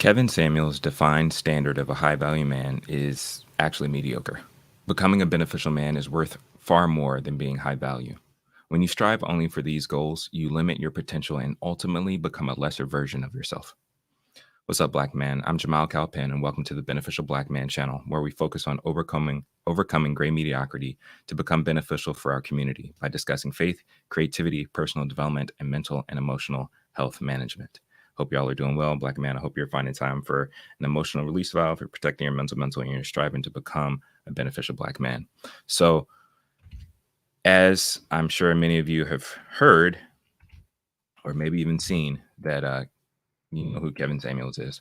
Kevin Samuels' defined standard of a high value man is actually mediocre. Becoming a beneficial man is worth far more than being high value. When you strive only for these goals, you limit your potential and ultimately become a lesser version of yourself. What's up, Black Man? I'm Jamal Calpin, and welcome to the Beneficial Black Man channel, where we focus on overcoming gray mediocrity to become beneficial for our community by discussing faith, creativity, personal development, and mental and emotional health management. Hope y'all are doing well, Black Man. I hope you're finding time for an emotional release valve, you're protecting your mental, and you're striving to become a beneficial Black man. So, as I'm sure many of you have heard, or maybe even seen, that you know who Kevin Samuels is.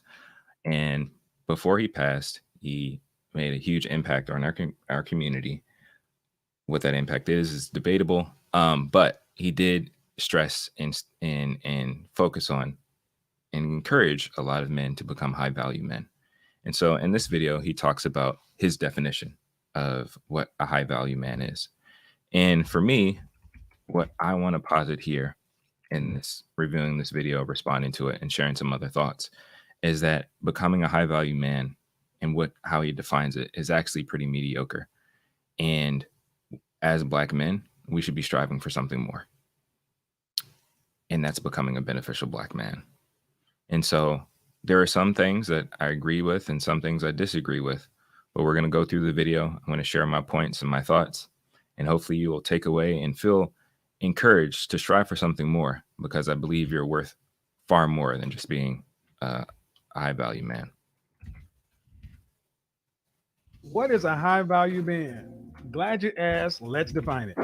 And before he passed, he made a huge impact on our community. What that impact is debatable, but he did stress and focus on and encourage a lot of men to become high value men. And so in this video, he talks about his definition of what a high value man is. And for me, what I want to posit here in this reviewing this video, responding to it, and sharing some other thoughts is that becoming a high value man and how he defines it is actually pretty mediocre. And as Black men, we should be striving for something more. And that's becoming a beneficial Black man. And so there are some things that I agree with and some things I disagree with, but we're going to go through the video. I'm going to share my points and my thoughts, and hopefully you will take away and feel encouraged to strive for something more, because I believe you're worth far more than just being a high value man. What is a high value man? Glad you asked. Let's define it.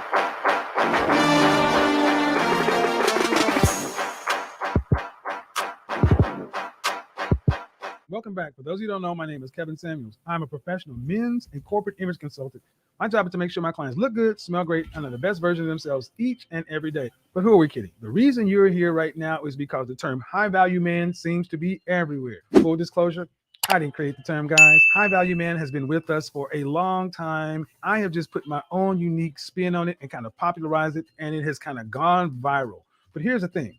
Welcome back. For those of you who don't know, my name is Kevin Samuels. I'm a professional men's and corporate image consultant. My job is to make sure my clients look good, smell great, and are the best version of themselves each and every day. But who are we kidding? The reason you're here right now is because the term high value man seems to be everywhere. Full disclosure, I didn't create the term, guys. High value man has been with us for a long time. I have just put my own unique spin on it and kind of popularized it, and it has kind of gone viral. But here's the thing.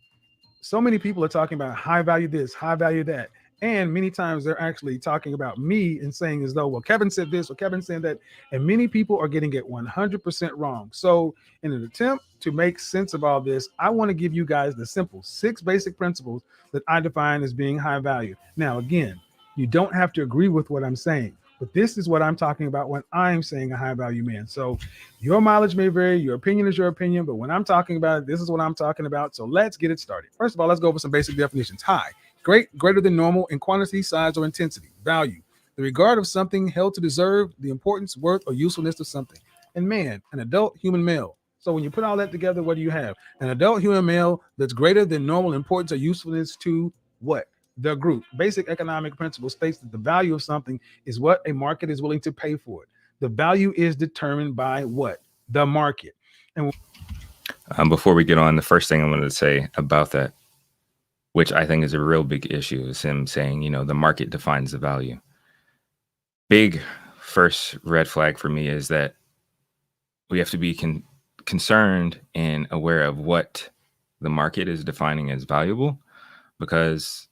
So many people are talking about high value this, high value that. And many times they're actually talking about me and saying as though, well, Kevin said this or Kevin said that. And many people are getting it 100% wrong. So in an attempt to make sense of all this, I want to give you guys the simple 6 basic principles that I define as being high value. Now, again, you don't have to agree with what I'm saying, but this is what I'm talking about when I'm saying a high value man. So your mileage may vary, your opinion is your opinion, but when I'm talking about it, this is what I'm talking about. So let's get it started. First of all, let's go over some basic definitions. High, great, greater than normal in quantity, size, or intensity. Value, the regard of something held to deserve, the importance, worth, or usefulness of something. And man, an adult human male. So when you put all that together, what do you have? An adult human male that's greater than normal importance or usefulness to what? The group. Basic economic principle states that the value of something is what a market is willing to pay for it. The value is determined by what? The market. And Before we get on, the first thing I wanted to say about that, which I think is a real big issue, is him saying, the market defines the value. Big first red flag for me is that we have to be concerned and aware of what the market is defining as valuable, because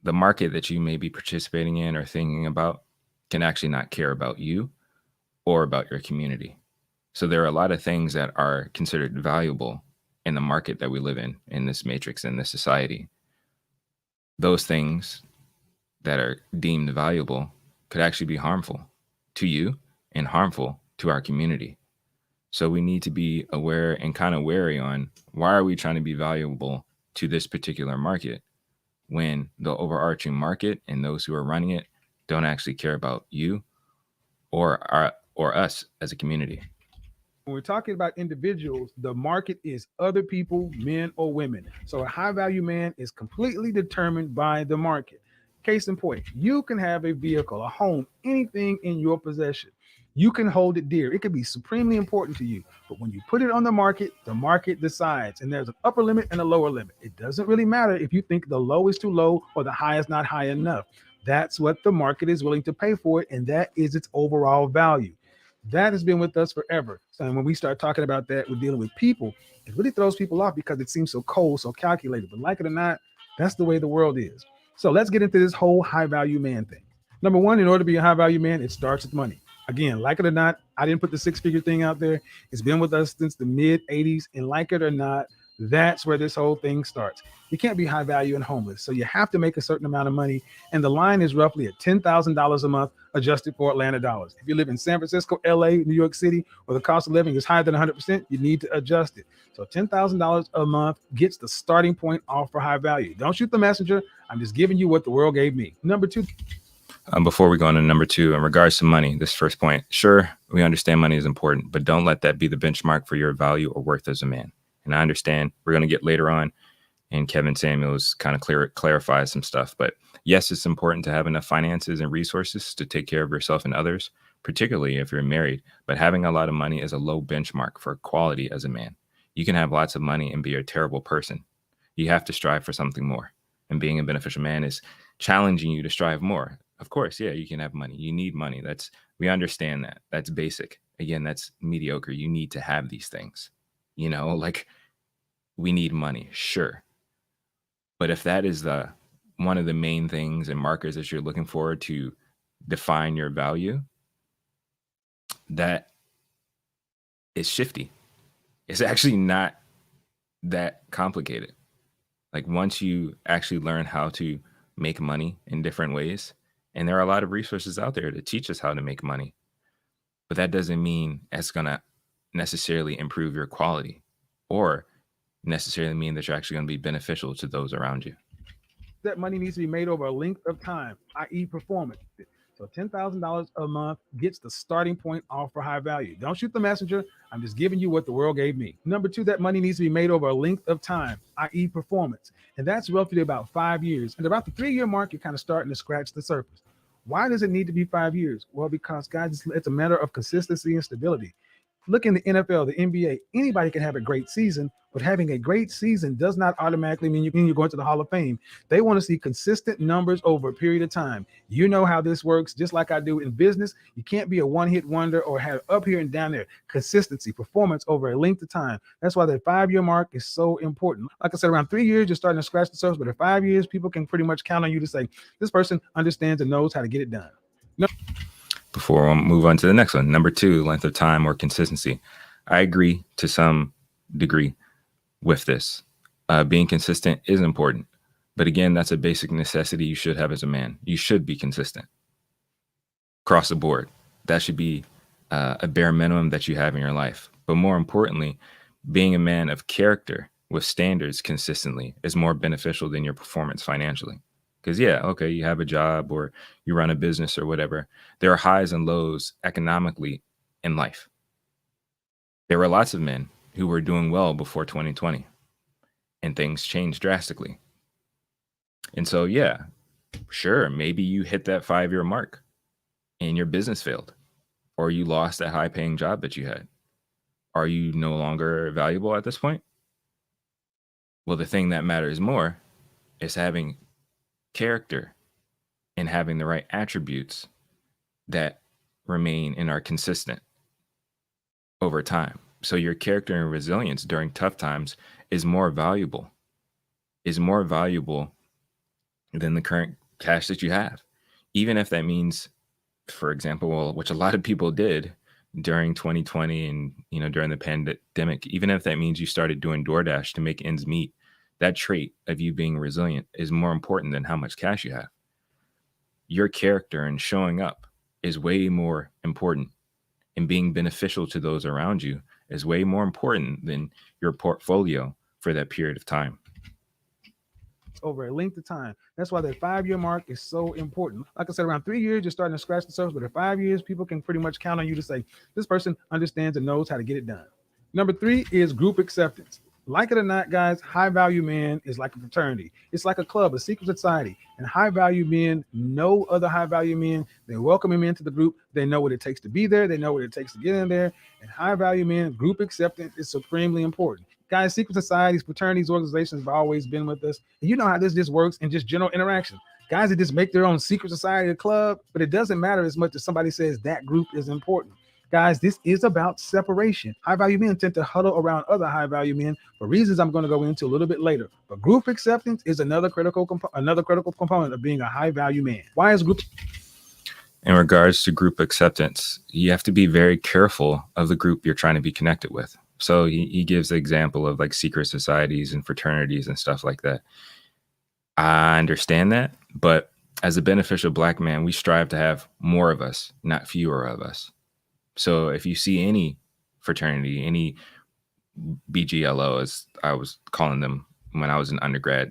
the market that you may be participating in or thinking about can actually not care about you or about your community. So there are a lot of things that are considered valuable in the market that we live in this matrix, in this society. Those things that are deemed valuable could actually be harmful to you and harmful to our community. So we need to be aware and kind of wary on, why are we trying to be valuable to this particular market when the overarching market and those who are running it don't actually care about you or us as a community. When we're talking about individuals, the market is other people, men or women. So a high value man is completely determined by the market. Case in point, you can have a vehicle, a home, anything in your possession. You can hold it dear. It could be supremely important to you. But when you put it on the market decides. And there's an upper limit and a lower limit. It doesn't really matter if you think the low is too low or the high is not high enough. That's what the market is willing to pay for it. And that is its overall value. That has been with us forever. So when we start talking about that, we're dealing with people. It really throws people off because it seems so cold, so calculated. But like it or not, that's the way the world is. So let's get into this whole high value man thing. Number one, in order to be a high value man, it starts with money. Again, like it or not, I didn't put the six-figure thing out there. It's been with us since the mid 80s. And like it or not, that's where this whole thing starts. You can't be high value and homeless. So you have to make a certain amount of money. And the line is roughly at $10,000 a month adjusted for Atlanta dollars. If you live in San Francisco, LA, New York City, where the cost of living is higher than 100%, you need to adjust it. So $10,000 a month gets the starting point off for high value. Don't shoot the messenger. I'm just giving you what the world gave me. Number two. Before we go on to number two, in regards to money, this first point, sure, we understand money is important, but don't let that be the benchmark for your value or worth as a man. And I understand we're going to get later on, and Kevin Samuels kind of clarifies some stuff. But yes, it's important to have enough finances and resources to take care of yourself and others, particularly if you're married. But having a lot of money is a low benchmark for quality as a man. You can have lots of money and be a terrible person. You have to strive for something more. And being a beneficial man is challenging you to strive more. Of course, yeah, you can have money. You need money. We understand that. That's basic. Again, that's mediocre. You need to have these things. Like we need money, sure. But if that is one of the main things and markers that you're looking for to define your value, that is shifty. It's actually not that complicated. Like once you actually learn how to make money in different ways, and there are a lot of resources out there to teach us how to make money, but that doesn't mean it's going to necessarily improve your quality or necessarily mean that you're actually going to be beneficial to those around you. That money needs to be made over a length of time, i.e. performance. So $10,000 a month gets the starting point off for high value. Don't shoot the messenger. I'm just giving you what the world gave me. Number two, that money needs to be made over a length of time, i.e. performance. And that's roughly about 5 years. And about the 3-year mark, you're kind of starting to scratch the surface. Why does it need to be 5 years? Well, because guys, it's a matter of consistency and stability. Look in the NFL, the NBA, anybody can have a great season, but having a great season does not automatically mean you're going to the Hall of Fame. They want to see consistent numbers over a period of time. You know how this works, just like I do in business. You can't be a one-hit wonder or have up here and down there. Consistency, performance over a length of time. That's why that 5-year mark is so important. Like I said, around 3 years, you're starting to scratch the surface, but at 5 years, people can pretty much count on you to say, this person understands and knows how to get it done. Before we move on to the next one, number two, length of time or consistency. I agree to some degree with this. Being consistent is important. But again, that's a basic necessity you should have as a man. You should be consistent across the board. That should be a bare minimum that you have in your life. But more importantly, being a man of character with standards consistently is more beneficial than your performance financially. Because, yeah, okay, you have a job or you run a business or whatever. There are highs and lows economically in life. There were lots of men who were doing well before 2020, and things changed drastically. And so, yeah, sure, maybe you hit that 5-year mark and your business failed, or you lost that high-paying job that you had. Are you no longer valuable at this point? Well, the thing that matters more is having character and having the right attributes that remain and are consistent over time. So your character and resilience during tough times is more valuable than the current cash that you have. Even if that means, for example, which a lot of people did during 2020 and during the pandemic, even if that means you started doing DoorDash to make ends meet, that trait of you being resilient is more important than how much cash you have. Your character and showing up is way more important, and being beneficial to those around you is way more important than your portfolio for that period of time. Over a length of time. That's why that 5-year mark is so important. Like I said, around 3 years, you're starting to scratch the surface, but at 5 years, people can pretty much count on you to say, this person understands and knows how to get it done. Number 3 is group acceptance. Like it or not, guys, high value men is like a fraternity. It's like a club, a secret society. And high value men know other high value men. They welcome them into the group. They know what it takes to be there. They know what it takes to get in there. And high value men, group acceptance is supremely important. Guys, secret societies, fraternities, organizations have always been with us. And you know how this just works in just general interaction. Guys that just make their own secret society or club, but it doesn't matter as much as somebody says that group is important. Guys, this is about separation. High value men tend to huddle around other high value men for reasons I'm going to go into a little bit later. But group acceptance is another critical component of being a high value man. Why is group? In regards to group acceptance, you have to be very careful of the group you're trying to be connected with. So he gives the example of like secret societies and fraternities and stuff like that. I understand that, but as a beneficial Black man, we strive to have more of us, not fewer of us. So if you see any fraternity, any BGLO, as I was calling them when I was an undergrad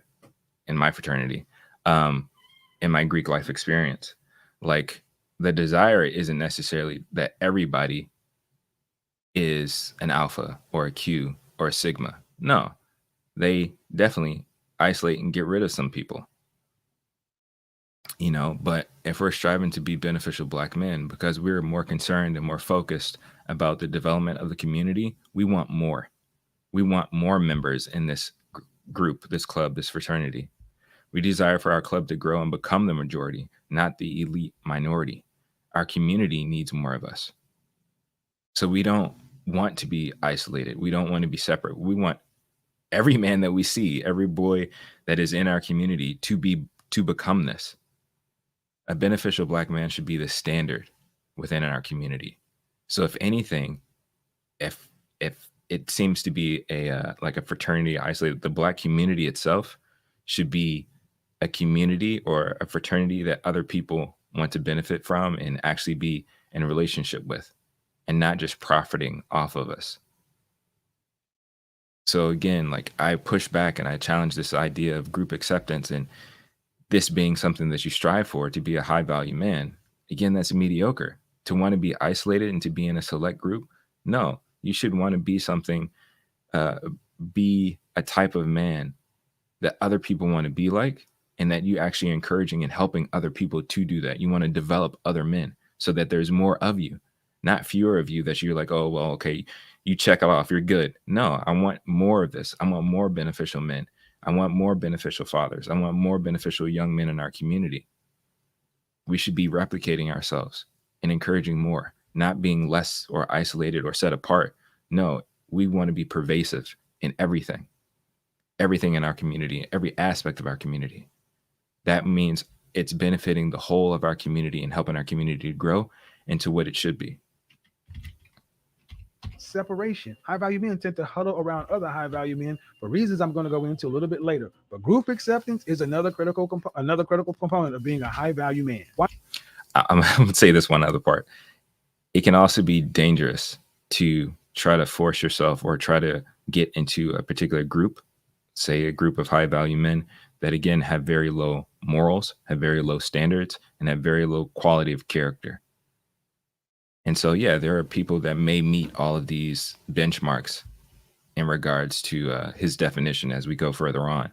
in my fraternity, in my Greek life experience, like the desire isn't necessarily that everybody is an alpha or a Q or a sigma. No, they definitely isolate and get rid of some people. But if we're striving to be beneficial Black men, because we're more concerned and more focused about the development of the community, we want more. We want more members in this group, this club, this fraternity. We desire for our club to grow and become the majority, not the elite minority. Our community needs more of us. So we don't want to be isolated. We don't want to be separate. We want every man that we see, every boy that is in our community to become this. A beneficial Black man should be the standard within our community. So if anything, if it seems to be like a fraternity isolated, the Black community itself should be a community or a fraternity that other people want to benefit from and actually be in a relationship with, and not just profiting off of us. So again, like I push back and I challenge this idea of group acceptance and this being something that you strive for to be a high value man. Again, that's mediocre. To want to be isolated and to be in a select group, no, you should want to be something, be a type of man that other people want to be like, and that you actually encouraging and helping other people to do that. You want to develop other men so that there's more of you, not fewer of you that you're like, oh, well, okay, you check it off, you're good. No, I want more of this. I want more beneficial men. I want more beneficial fathers. I want more beneficial young men in our community. We should be replicating ourselves and encouraging more, not being less or isolated or set apart. No, we want to be pervasive in everything in our community, every aspect of our community. That means it's benefiting the whole of our community and helping our community to grow into what it should be. Separation. High value men tend to huddle around other high value men for reasons I'm going to go into a little bit later. But group acceptance is another critical component of being a high value man. Why? I'm going to say this one other part. It can also be dangerous to try to force yourself or try to get into a particular group, say a group of high value men that again have very low morals, have very low standards, and have very low quality of character. And so, yeah, there are people that may meet all of these benchmarks in regards to his definition as we go further on.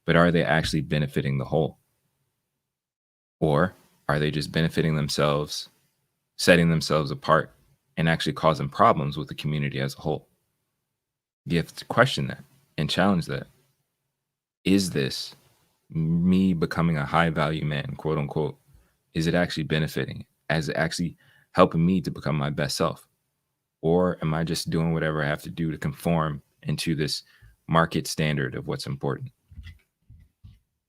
But are they actually benefiting the whole? Or are they just benefiting themselves, setting themselves apart, and actually causing problems with the community as a whole? You have to question that and challenge that. Is this me becoming a high value man, quote unquote? Is it actually benefiting? Is it actually helping me to become my best self? Or am I just doing whatever I have to do to conform into this market standard of what's important?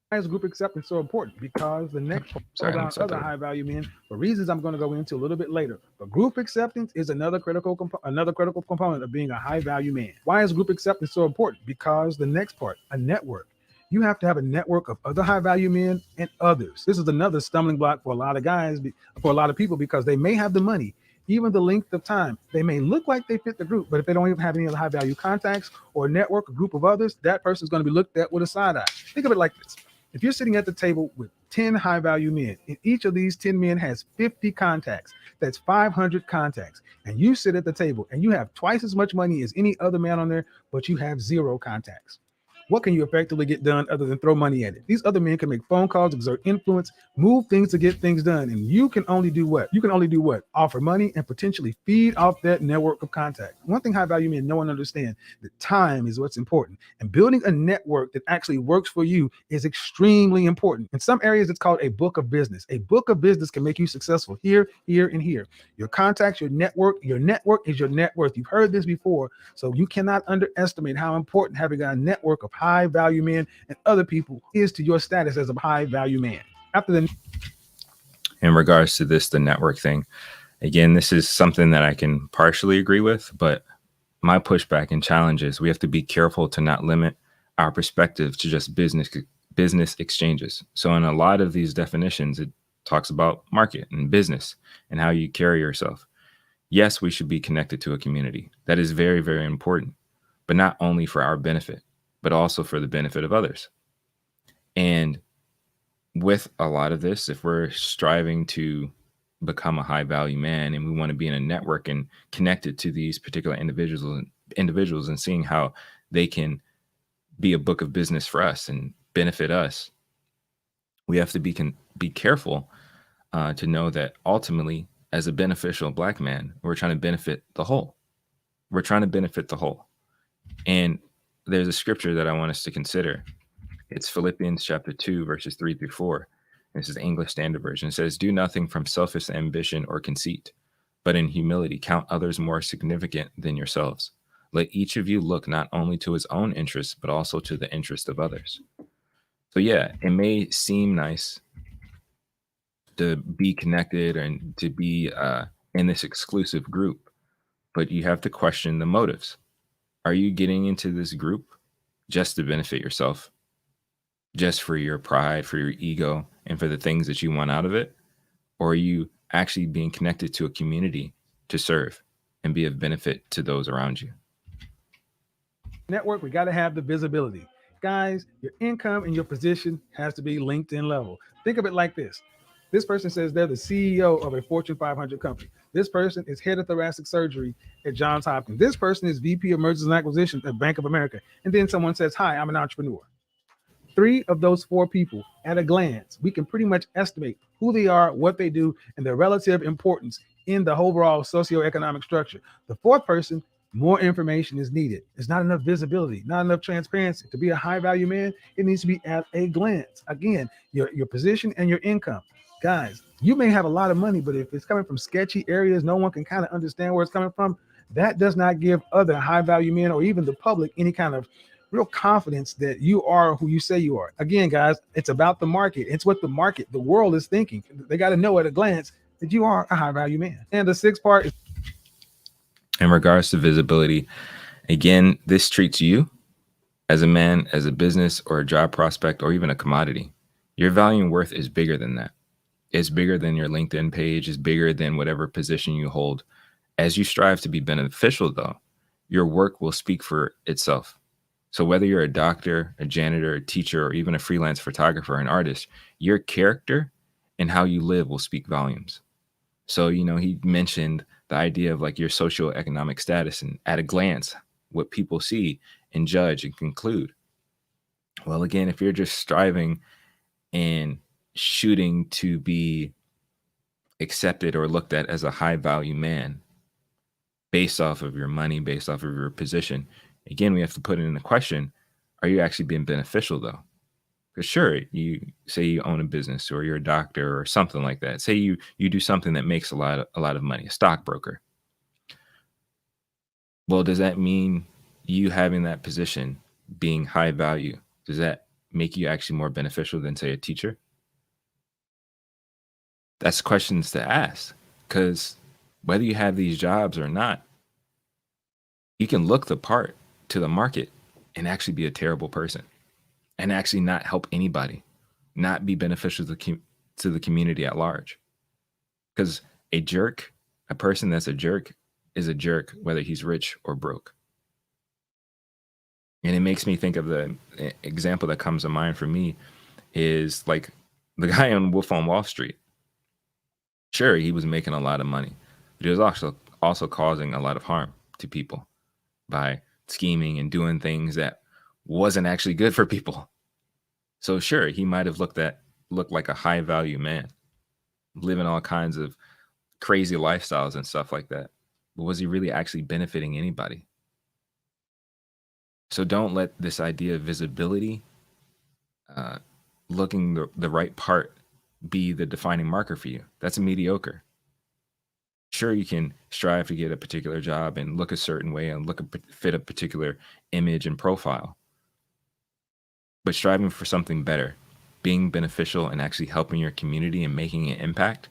Why is group acceptance so important? Because the next around other high value men for reasons I'm going to go into a little bit later. But group acceptance is another critical component of being a high value man. Why is group acceptance so important? Because the next part, a network. You have to have a network of other high value men and others. This is another stumbling block for a lot of guys, for a lot of people, because they may have the money, even the length of time. They may look like they fit the group, but if they don't even have any other high value contacts or a network, a group of others, that person's going to be looked at with a side eye. Think of it like this. If you're sitting at the table with 10 high value men, and each of these 10 men has 50 contacts, that's 500 contacts. And you sit at the table and you have twice as much money as any other man on there, but you have 0 contacts. What can you effectively get done other than throw money at it? These other men can make phone calls, exert influence, move things to get things done. And you can only do what? You can only do what? Offer money and potentially feed off that network of contact. One thing high value men know and understand, that time is what's important. And building a network that actually works for you is extremely important. In some areas, it's called a book of business. A book of business can make you successful here, here, and here. Your contacts, your network is your net worth. You've heard this before. So you cannot underestimate how important having a network of high value men and other people is to your status as a high value man. After the In regards to this, the network thing, again, this is something that I can partially agree with, but my pushback and challenge is we have to be careful to not limit our perspective to just business exchanges. So in a lot of these definitions, it talks about market and business and how you carry yourself. Yes, we should be connected to a community. That is very, very important, but not only for our benefit, but also for the benefit of others. And with a lot of this, if we're striving to become a high value man and we want to be in a network and connected to these particular individuals and seeing how they can be a book of business for us and benefit us, we have to be careful to know that ultimately, as a beneficial Black man, we're trying to benefit the whole. We're trying to benefit the whole. And there's a scripture that I want us to consider. It's Philippians chapter 2, verses 3-4. This is the English Standard Version. It says, "Do nothing from selfish ambition or conceit, but in humility count others more significant than yourselves. Let each of you look not only to his own interests, but also to the interest of others." So yeah, it may seem nice to be connected and to be in this exclusive group, but you have to question the motives. Are you getting into this group just to benefit yourself, just for your pride, for your ego, and for the things that you want out of it? Or are you actually being connected to a community to serve and be of benefit to those around you? network, we got to have the visibility. Guys, your income and your position has to be LinkedIn level. Think of it like this. This person says they're the CEO of a Fortune 500 company. This person is head of thoracic surgery at Johns Hopkins. This person is VP of mergers and acquisitions at Bank of America. And then someone says, "Hi, I'm an entrepreneur." Three of those four people, at a glance, we can pretty much estimate who they are, what they do, and their relative importance in the overall socioeconomic structure. The fourth person, more information is needed. There's not enough visibility, not enough transparency. To be a high value man, it needs to be at a glance. Again, your position and your income. Guys, you may have a lot of money, but if it's coming from sketchy areas, no one can kind of understand where it's coming from. That does not give other high value men or even the public any kind of real confidence that you are who you say you are. Again, guys, it's about the market. It's what the world is thinking. They got to know at a glance that you are a high value man. And the sixth part is, in regards to visibility, again, this treats you as a man, as a business or a job prospect, or even a commodity. Your value and worth is bigger than that. It's bigger than your LinkedIn page, it's bigger than whatever position you hold. As you strive to be beneficial, though, your work will speak for itself. So whether you're a doctor, a janitor, a teacher, or even a freelance photographer, an artist, your character and how you live will speak volumes. So, he mentioned the idea of like your socioeconomic status and at a glance, what people see and judge and conclude. Well, again, if you're just striving and shooting to be accepted or looked at as a high value man based off of your money, based off of your position, again, we have to put it in the question, are you actually being beneficial though? Because sure, you say you own a business or you're a doctor or something like that. Say you do something that makes a lot of money, a stockbroker. Well, does that mean you having that position being high value, does that make you actually more beneficial than, say, a teacher? That's questions to ask, because whether you have these jobs or not, you can look the part to the market and actually be a terrible person and actually not help anybody, not be beneficial to the community at large. Because a person that's a jerk is a jerk, whether he's rich or broke. And it makes me think of the example that comes to mind for me is like the guy on Wolf on Wall Street. Sure, he was making a lot of money, but he was also causing a lot of harm to people by scheming and doing things that wasn't actually good for people. So sure, he might have looked like a high value man, living all kinds of crazy lifestyles and stuff like that. But was he really actually benefiting anybody? So don't let this idea of visibility, uh, looking the right part, be the defining marker for you. That's mediocre. Sure, you can strive to get a particular job and look a certain way and fit a particular image and profile, but striving for something better, being beneficial and actually helping your community and making an impact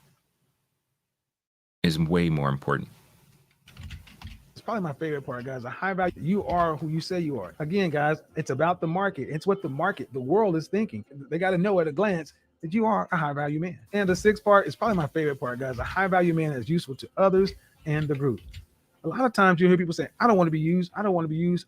is way more important. It's probably my favorite part, guys. A high value. You are who you say you are. Again, guys, it's about the market. It's what the world is thinking. They got to know at a glance that you are a high value man. And the sixth part is probably my favorite part, guys. A high value man is useful to others and the group. A lot of times you hear people say, I don't want to be used. I don't want to be used.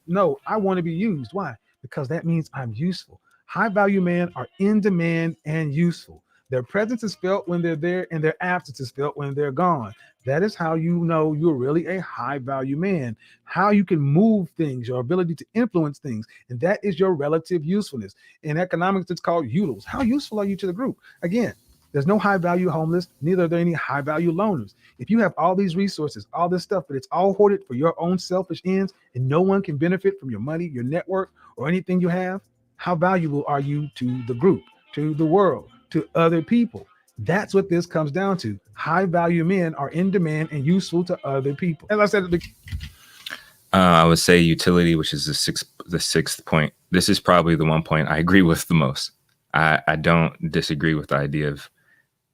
No, I want to be used. Why? Because that means I'm useful. High value men are in demand and useful. Their presence is felt when they're there, and their absence is felt when they're gone. That is how you know you're really a high value man, how you can move things, your ability to influence things. And that is your relative usefulness. In economics, it's called utils. How useful are you to the group? Again, there's no high value homeless, neither are there any high value loners. If you have all these resources, all this stuff, but it's all hoarded for your own selfish ends, and no one can benefit from your money, your network, or anything you have, how valuable are you to the group, to the world, to other people? That's what this comes down to. High value men are in demand and useful to other people. As I said at the I would say utility, which is the sixth point. This is probably the one point I agree with the most. I don't disagree with the idea of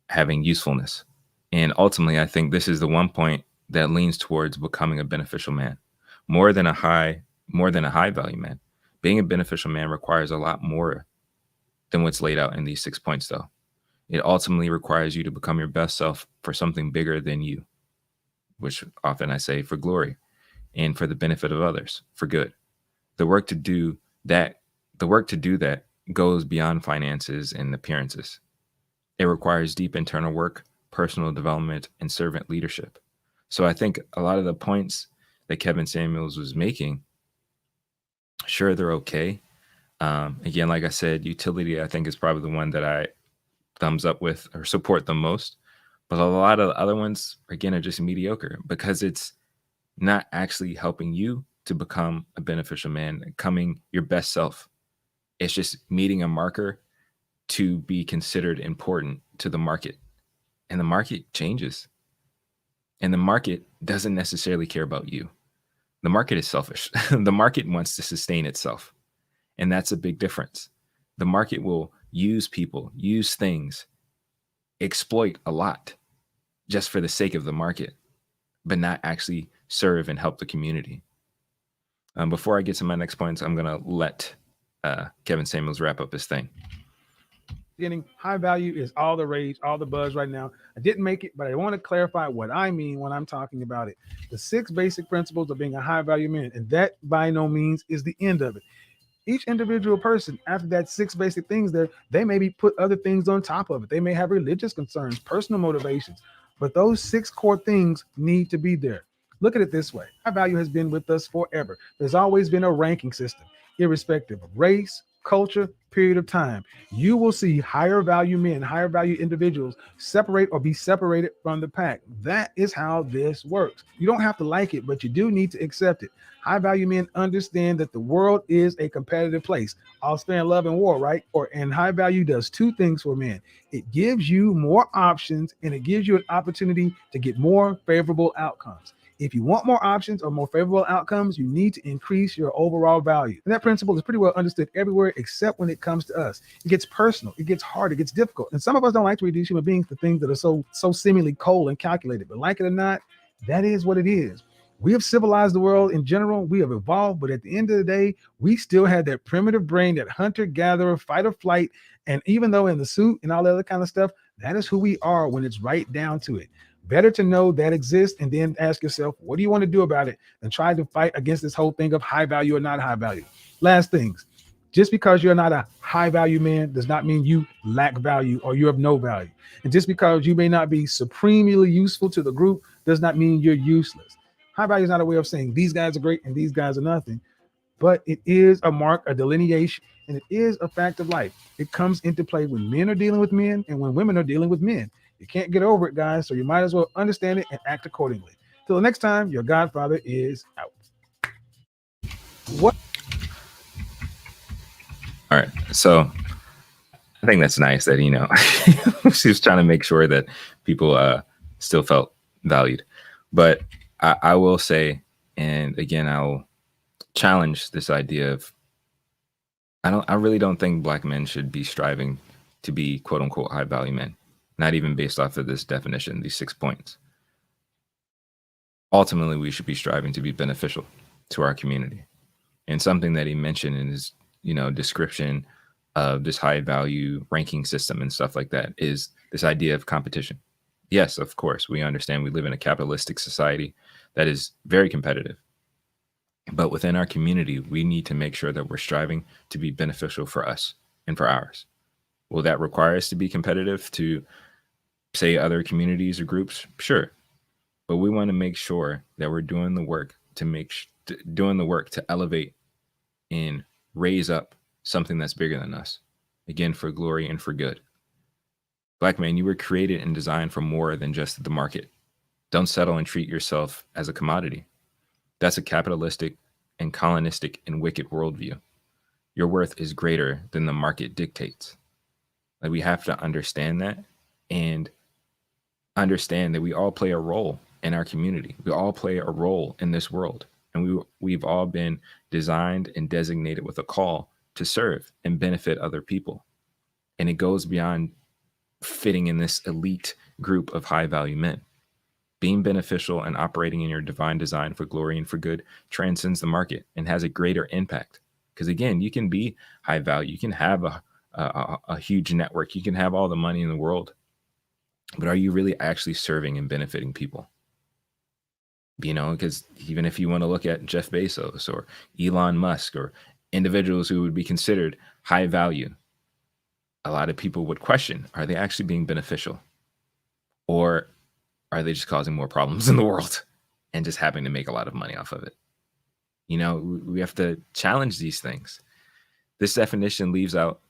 having usefulness. And ultimately, I think this is the one point that leans towards becoming a beneficial man, more than a high value man. Being a beneficial man requires a lot more than what's laid out in these 6 points, though. It ultimately requires you to become your best self for something bigger than you, which often I say for glory and for the benefit of others, for good. The work to do that goes beyond finances and appearances. It requires deep internal work, personal development, and servant leadership. So I think a lot of the points that Kevin Samuels was making, sure, they're okay. Again, like I said, utility, I think, is probably the one that I thumbs up with or support the most. But a lot of the other ones, again, are just mediocre because it's not actually helping you to become a beneficial man, becoming your best self. It's just meeting a marker to be considered important to the market. And the market changes. And the market doesn't necessarily care about you. The market is selfish. The market wants to sustain itself. And that's a big difference. The market will use people, use things, exploit a lot just for the sake of the market, but not actually serve and help the community. Before I get to my next points, I'm going to let Kevin Samuels wrap up his thing. Getting high value is all the rage, all the buzz right now. I didn't make it, but I want to clarify what I mean when I'm talking about it. The 6 basic principles of being a high value man, and that by no means is the end of it. Each individual person, after that 6 basic things there, they maybe put other things on top of it. They may have religious concerns, personal motivations, but those 6 core things need to be there. Look at it this way. High value has been with us forever. There's always been a ranking system, irrespective of race, culture, period of time. You will see higher value men, higher value individuals separate or be separated from the pack. That is how this works. You don't have to like it, but you do need to accept it. High value men understand that the world is a competitive place. All fair in love and war, right? And high value does 2 things for men. It gives you more options and it gives you an opportunity to get more favorable outcomes. If you want more options or more favorable outcomes, you need to increase your overall value. And that principle is pretty well understood everywhere except when it comes to us. It gets personal, it gets hard, it gets difficult. And some of us don't like to reduce human beings to things that are so seemingly cold and calculated. But like it or not, that is what it is. We have civilized the world in general. We have evolved, but at the end of the day, we still had that primitive brain, that hunter-gatherer, fight or flight. And even though in the suit and all that other kind of stuff, that is who we are when it's right down to it. Better to know that exists and then ask yourself, what do you want to do about it? Than try to fight against this whole thing of high value or not high value. Last things, just because you're not a high value man does not mean you lack value or you have no value. And just because you may not be supremely useful to the group does not mean you're useless. High value is not a way of saying these guys are great and these guys are nothing. but it is a mark, a delineation, and it is a fact of life. It comes into play when men are dealing with men and when women are dealing with men. You can't get over it, guys, so you might as well understand it and act accordingly. Till the next time, your Godfather is out. What? All right. So I think that's nice that, she was trying to make sure that people still felt valued. But I will say, and again, I'll challenge this idea of I really don't think Black men should be striving to be quote unquote high value men, not even based off of this definition, these 6 points. Ultimately, we should be striving to be beneficial to our community. And something that he mentioned in his, description of this high value ranking system and stuff like that is this idea of competition. Yes, of course, we understand we live in a capitalistic society that is very competitive. But within our community, we need to make sure that we're striving to be beneficial for us and for ours. Will that require us to be competitive to, say, other communities or groups? Sure. But we want to make sure that we're doing the work to elevate and raise up something that's bigger than us. Again, for glory and for good. Black man, you were created and designed for more than just the market. Don't settle and treat yourself as a commodity. That's a capitalistic and colonistic and wicked worldview. Your worth is greater than the market dictates. Like, we have to understand that and understand that we all play a role in our community. We all play a role in this world. And we've all been designed and designated with a call to serve and benefit other people. And it goes beyond fitting in this elite group of high value men. Being beneficial and operating in your divine design for glory and for good transcends the market and has a greater impact. Because again, you can be high value, you can have a huge network, you can have all the money in the world, but are you really actually serving and benefiting people? Because even if you want to look at Jeff Bezos or Elon Musk or individuals who would be considered high value, a lot of people would question, are they actually being beneficial? Or are they just causing more problems in the world and just having to make a lot of money off of it? We have to challenge these things. This definition leaves out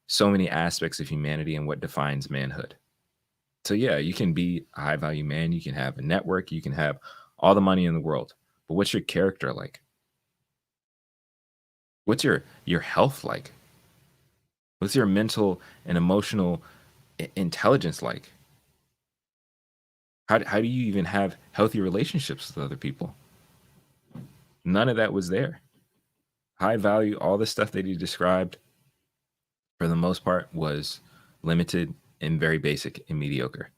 so many aspects of humanity and what defines manhood. So yeah, you can be a high value man, you can have a network, you can have all the money in the world, but what's your character like? What's your health like? What's your mental and emotional intelligence like? How do you even have healthy relationships with other people? None of that was there. High value, all the stuff that he described, for the most part, was limited and very basic and mediocre.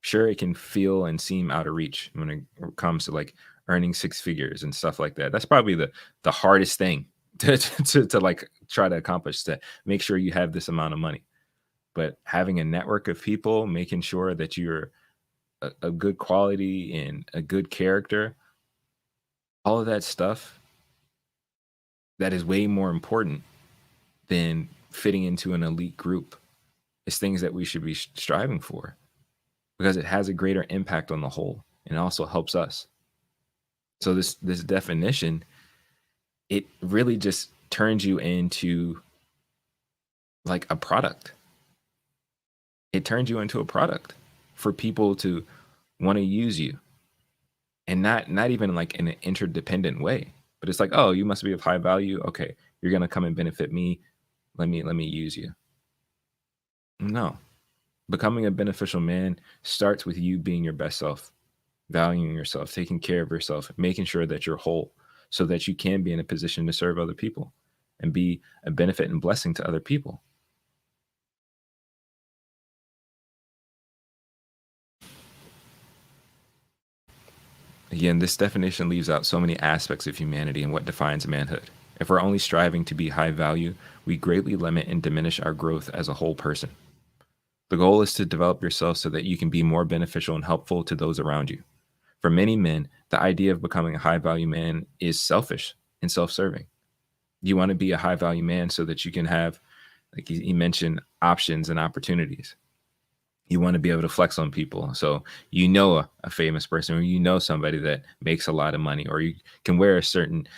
Sure, it can feel and seem out of reach when it comes to like earning 6 figures and stuff like that. That's probably the hardest thing to like try to accomplish, to make sure you have this amount of money. But having a network of people, making sure that you're a good quality and a good character, all of that stuff, that is way more important than fitting into an elite group. It's things that we should be striving for, because it has a greater impact on the whole and it also helps us. So this definition, it really just turns you into like a product. It turns you into a product for people to want to use you, and not even like in an interdependent way, but it's like, oh, you must be of high value. Okay, you're gonna come and benefit me. Let me use you. No, becoming a beneficial man starts with you being your best self, valuing yourself, taking care of yourself, making sure that you're whole, so that you can be in a position to serve other people and be a benefit and blessing to other people. Again, this definition leaves out so many aspects of humanity and what defines manhood. If we're only striving to be high value, we greatly limit and diminish our growth as a whole person. The goal is to develop yourself so that you can be more beneficial and helpful to those around you. For many men, the idea of becoming a high value man is selfish and self-serving. You want to be a high value man so that you can have, like he mentioned, options and opportunities. You want to be able to flex on people. So you know a famous person, or you know somebody that makes a lot of money, or you can wear a certain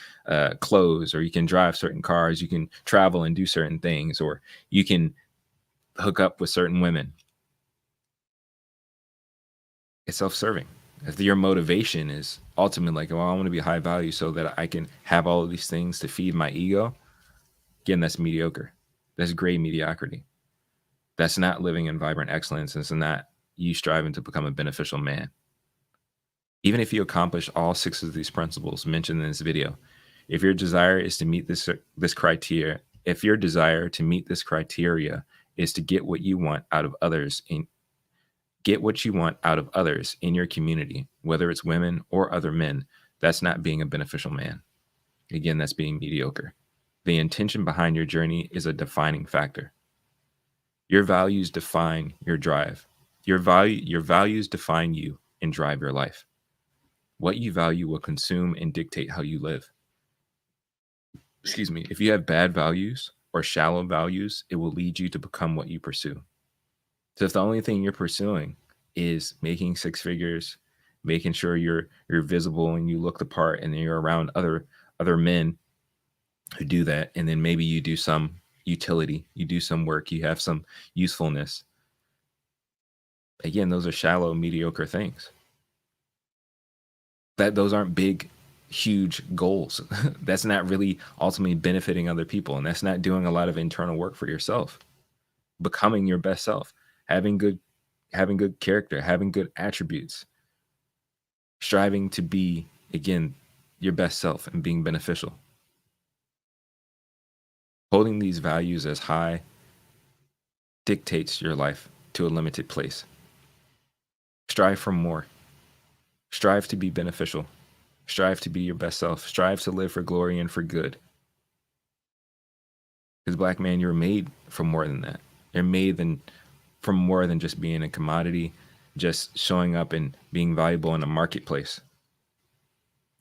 clothes, or you can drive certain cars, you can travel and do certain things, or you can hook up with certain women. It's self-serving. If your motivation is ultimately like, well, I want to be high value so that I can have all of these things to feed my ego, again, that's mediocre. That's gray mediocrity. That's not living in vibrant excellence. It's not you striving to become a beneficial man. Even if you accomplish all 6 of these principles mentioned in this video, if your desire is to meet this criteria, if your desire to meet this criteria is to get what you want out of others in your community, whether it's women or other men, that's not being a beneficial man. Again, that's being mediocre. The intention behind your journey is a defining factor. Your values define your drive. Your values define you and drive your life. What you value will consume and dictate how you live. Excuse me. If you have bad values or shallow values, it will lead you to become what you pursue. So if the only thing you're pursuing is making 6 figures, making sure you're visible and you look the part, and then you're around other men who do that, and then maybe you do some utility, you do some work, you have some usefulness. Again, those are shallow, mediocre things. Those aren't big, huge goals. That's not really ultimately benefiting other people, and that's not doing a lot of internal work for yourself. Becoming your best self, having good character, having good attributes, striving to be, again, your best self and being beneficial. Holding these values as high dictates your life to a limited place. Strive for more. Strive to be beneficial. Strive to be your best self. Strive to live for glory and for good. Because Black man, you're made for more than that. You're made for more than just being a commodity, just showing up and being valuable in a marketplace.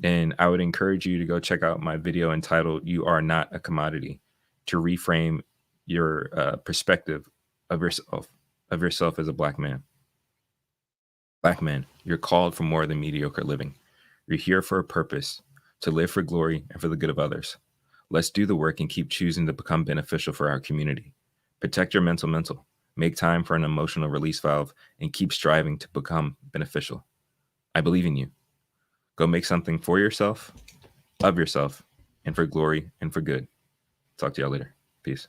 And I would encourage you to go check out my video entitled "You Are Not a Commodity," to reframe your perspective of yourself as a Black man. Black man, you're called for more than mediocre living. You're here for a purpose, to live for glory and for the good of others. Let's do the work and keep choosing to become beneficial for our community. Protect your mental. Make time for an emotional release valve and keep striving to become beneficial. I believe in you. Go make something for yourself, of yourself, and for glory and for good. Talk to y'all later. Peace.